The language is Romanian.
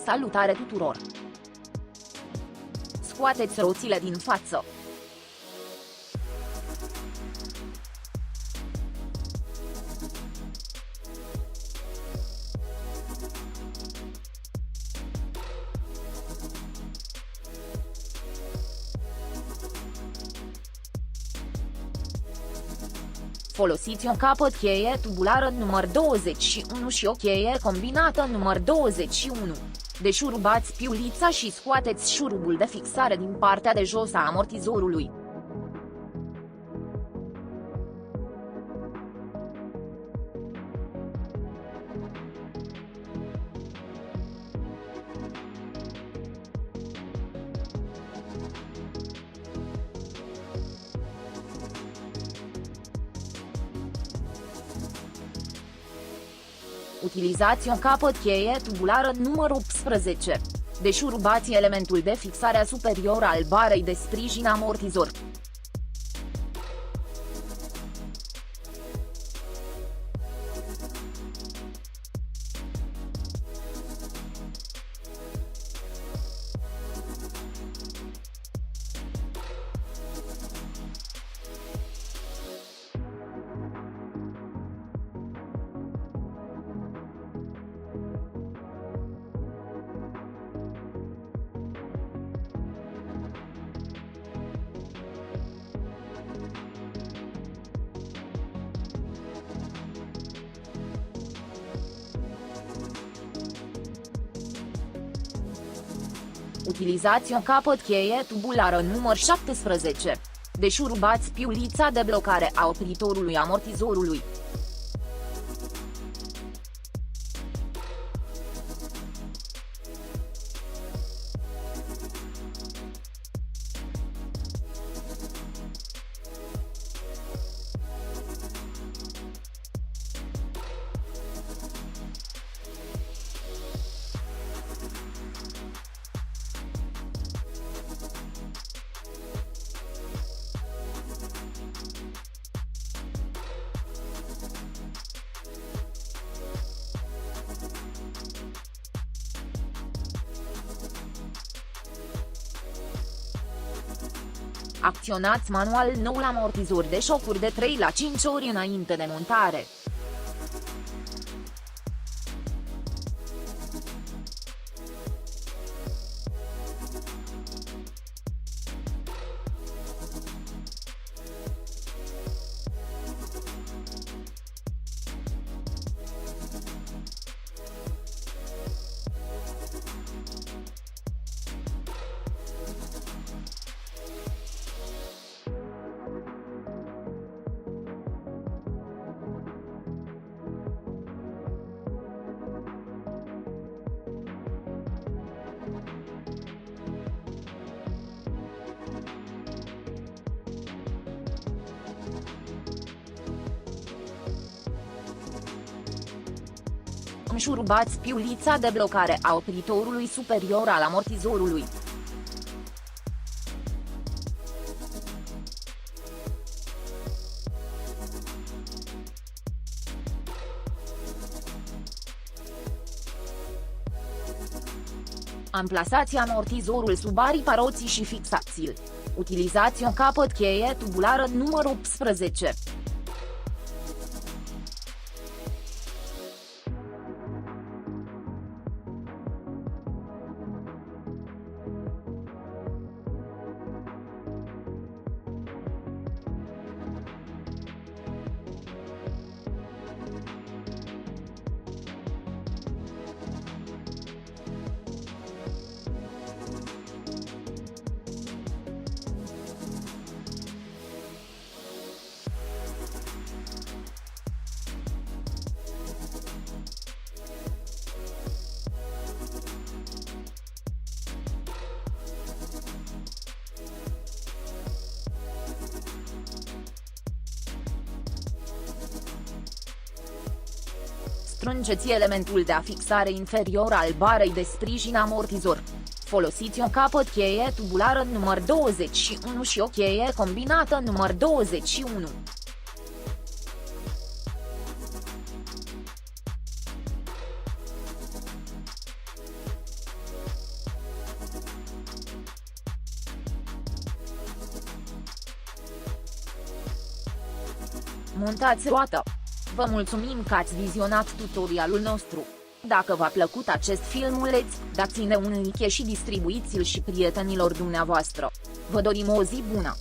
Salutare tuturor! Scoateți roțile din față! Folosiți o capăt cheie tubulară număr 21 și o cheie combinată număr 21. Deșurubați piulița și scoateți șurubul de fixare din partea de jos a amortizorului. Utilizați o capăt cheie tubulară număr 18. Deșurubați elementul de fixare superior al barei de sprijin amortizor. Utilizați o capăt cheie tubulară număr 17. Deșurubați piulița de blocare a opritorului amortizorului. Acționați manual noul amortizor de șocuri de 3 la 5 ori înainte de montare. Înșurubați piulița de blocare a opritorului superior al amortizorului. Amplasați amortizorul sub aripa roții și fixați-l. Utilizați o capăt cheie tubulară număr 18. Strângeți elementul de afixare inferior al barei de sprijin amortizor. Folosiți o capăt cheie tubulară număr 21 și o cheie combinată număr 21. Montați roată. Vă mulțumim că ați vizionat tutorialul nostru. Dacă v-a plăcut acest filmuleț, dați-ne un like și distribuiți-l și prietenilor dumneavoastră. Vă dorim o zi bună!